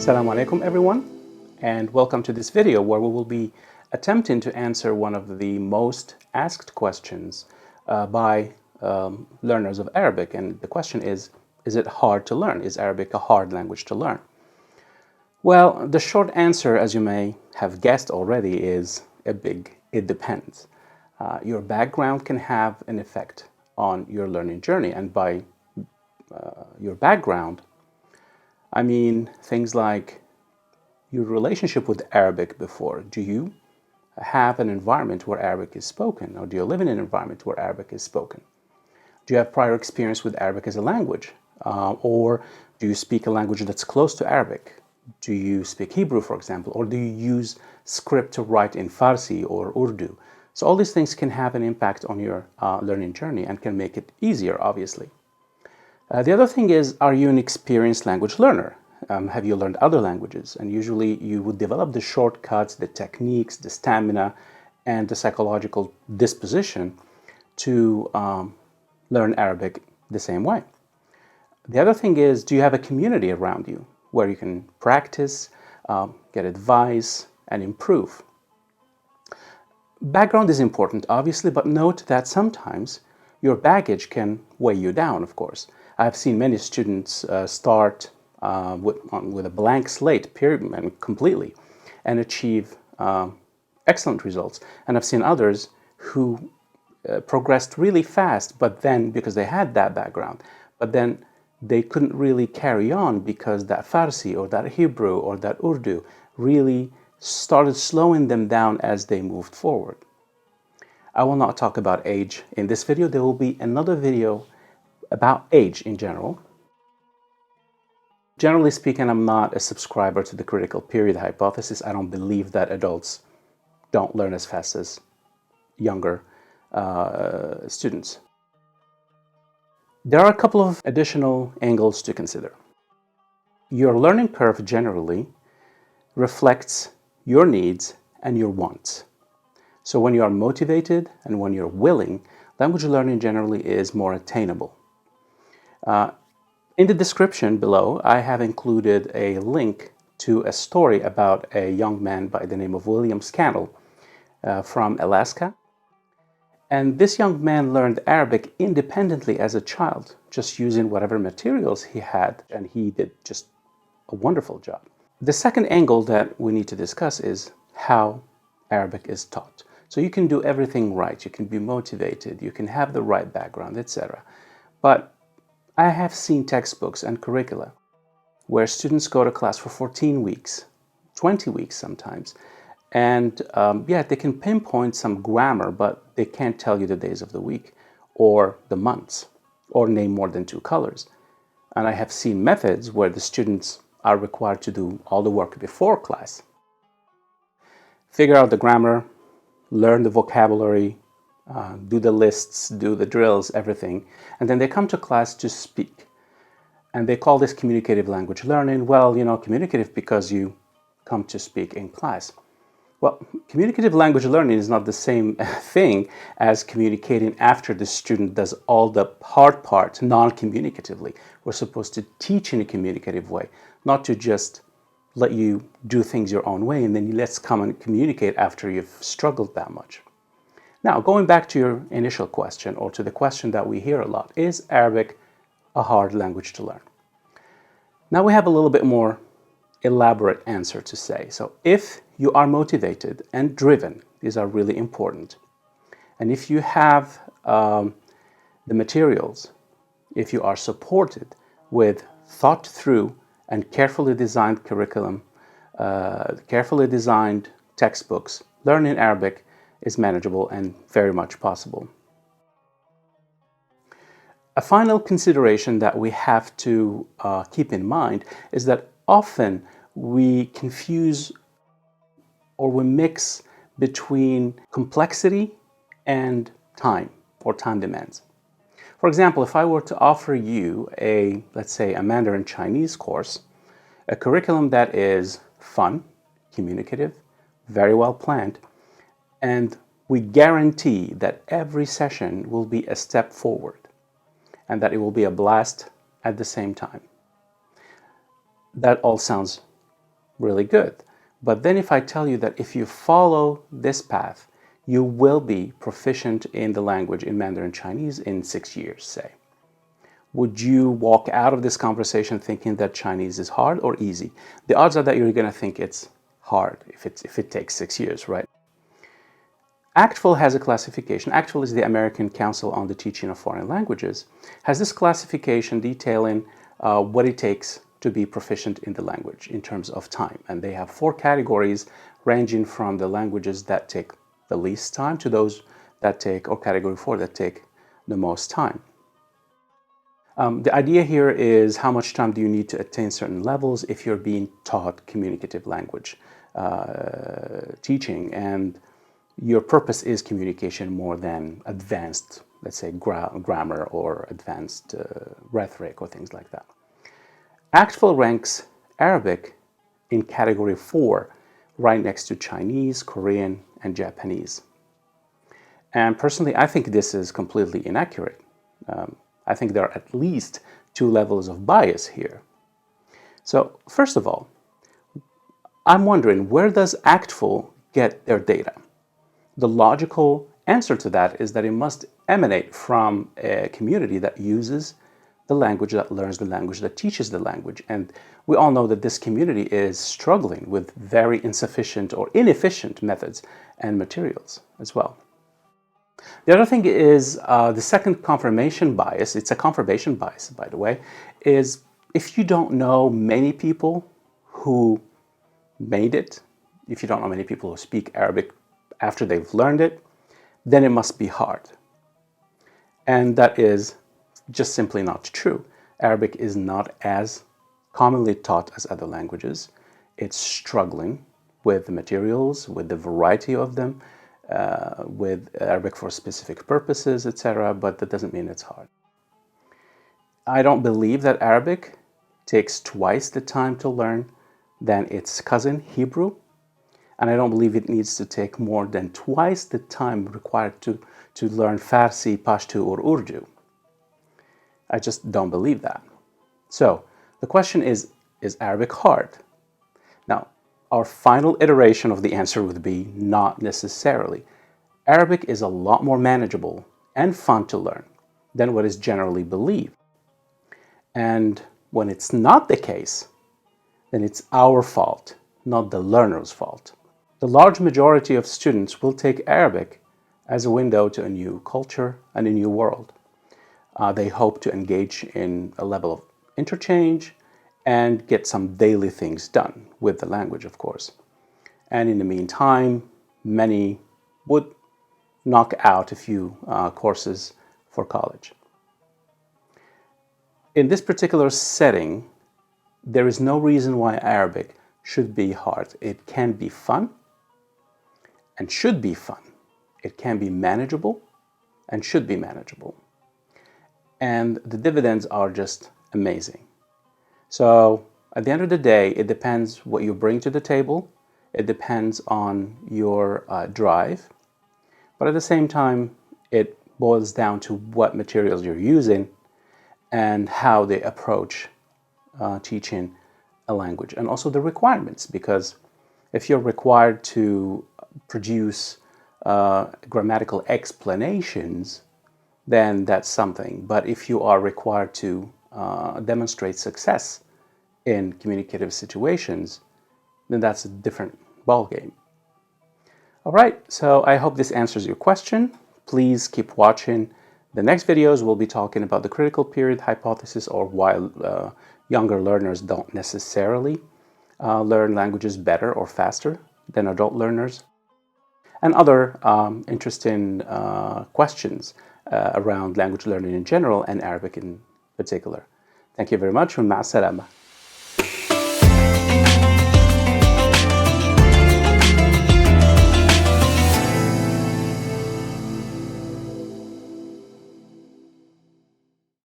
Assalamu alaikum everyone, and welcome to this video where we will be attempting to answer one of the most asked questions by learners of Arabic. And the question is it hard to learn? Is Arabic a hard language to learn? Well, the short answer, as you may have guessed already, is a big it depends. Your background can have an effect on your learning journey, and by your background, I mean things like your relationship with Arabic before. Do you have an environment where Arabic is spoken, or do you live in an environment where Arabic is spoken? Do you have prior experience with Arabic as a language? Or do you speak a language that's close to Arabic? Do you speak Hebrew, for example? Or do you use script to write in Farsi or Urdu? So all these things can have an impact on your learning journey and can make it easier, obviously. The other thing is, are you an experienced language learner? Have you learned other languages? And usually you would develop the shortcuts, the techniques, the stamina, and the psychological disposition to learn Arabic the same way. The other thing is, do you have a community around you where you can practice, get advice, and improve? Background is important, obviously, but note that sometimes your baggage can weigh you down, of course. I've seen many students start with a blank slate, period, and completely, and achieve excellent results. And I've seen others who progressed really fast, but then, because they had that background, but then they couldn't really carry on because that Farsi or that Hebrew or that Urdu really started slowing them down as they moved forward. I will not talk about age in this video. There will be another video about age in general. Generally speaking, I'm not a subscriber to the critical period hypothesis. I don't believe that adults don't learn as fast as younger students. There are a couple of additional angles to consider. Your learning curve generally reflects your needs and your wants. So when you are motivated and when you're willing, language learning generally is more attainable. In the description below, I have included a link to a story about a young man by the name of William Scannell from Alaska. And this young man learned Arabic independently as a child, just using whatever materials he had, and he did just a wonderful job. The second angle that we need to discuss is how Arabic is taught. So you can do everything right, you can be motivated, you can have the right background, etc. But I have seen textbooks and curricula where students go to class for 14 weeks, 20 weeks sometimes, and yeah, they can pinpoint some grammar, but they can't tell you the days of the week or the months or name more than 2 colors. And I have seen methods where the students are required to do all the work before class. Figure out the grammar, learn the vocabulary, do the lists, do the drills, everything. And then they come to class to speak. And they call this communicative language learning. Well, you know, communicative because you come to speak in class. Well, communicative language learning is not the same thing as communicating after the student does all the hard part non-communicatively. We're supposed to teach in a communicative way, not to just let you do things your own way and then let's come and communicate after you've struggled that much. Now, going back to your initial question, or to the question that we hear a lot, is Arabic a hard language to learn? Now we have a little bit more elaborate answer to say. So if you are motivated and driven, these are really important. And if you have the materials, if you are supported with thought through and carefully designed curriculum, carefully designed textbooks, learning Arabic is manageable and very much possible. A final consideration that we have to keep in mind is that often we confuse or we mix between complexity and time or time demands. For example, if I were to offer you let's say a Mandarin Chinese course, a curriculum that is fun, communicative, very well planned, and we guarantee that every session will be a step forward and that it will be a blast at the same time. That all sounds really good. But then if I tell you that if you follow this path, you will be proficient in the language in Mandarin Chinese in 6 years, say. Would you walk out of this conversation thinking that Chinese is hard or easy? The odds are that you're going to think it's hard if it takes 6 years, right? ACTFL has a classification. ACTFL is the American Council on the Teaching of Foreign Languages, has this classification detailing what it takes to be proficient in the language in terms of time. And they have 4 categories ranging from the languages that take the least time to those that take, or category 4, that take the most time. The idea here is how much time do you need to attain certain levels if you're being taught communicative language teaching, and your purpose is communication more than advanced, let's say, grammar or advanced rhetoric or things like that. ACTFL ranks Arabic in category 4, right next to Chinese, Korean, and Japanese. And personally, I think this is completely inaccurate. I think there are at least 2 levels of bias here. So first of all, I'm wondering, where does ACTFL get their data? The logical answer to that is that it must emanate from a community that uses the language, that learns the language, that teaches the language. And we all know that this community is struggling with very insufficient or inefficient methods and materials as well. The other thing is the second confirmation bias. It's a confirmation bias, by the way, is if you don't know many people who made it, if you don't know many people who speak Arabic after they've learned it, then it must be hard. And that is just simply not true. Arabic is not as commonly taught as other languages. It's struggling with the materials, with the variety of them, with Arabic for specific purposes, etc., but that doesn't mean it's hard. I don't believe that Arabic takes twice the time to learn than its cousin, Hebrew, and I don't believe it needs to take more than twice the time required to learn Farsi, Pashto, or Urdu. I just don't believe that. So the question is Arabic hard? Now, our final iteration of the answer would be not necessarily. Arabic is a lot more manageable and fun to learn than what is generally believed. And when it's not the case, then it's our fault, not the learner's fault. The large majority of students will take Arabic as a window to a new culture and a new world. They hope to engage in a level of interchange and get some daily things done with the language, of course. And in the meantime, many would knock out a few courses for college. In this particular setting, there is no reason why Arabic should be hard. It can be fun and should be fun. It can be manageable and should be manageable. And the dividends are just amazing. So at the end of the day, it depends what you bring to the table. It depends on your drive. But at the same time, it boils down to what materials you're using and how they approach teaching a language, and also the requirements, because if you're required to produce grammatical explanations, then that's something. But if you are required to demonstrate success in communicative situations, then that's a different ballgame. All right, so I hope this answers your question. Please keep watching. The next videos we'll be talking about the critical period hypothesis, or why younger learners don't necessarily learn languages better or faster than adult learners, and other interesting questions around language learning in general and Arabic in particular. Thank you very much, and ma'as salama.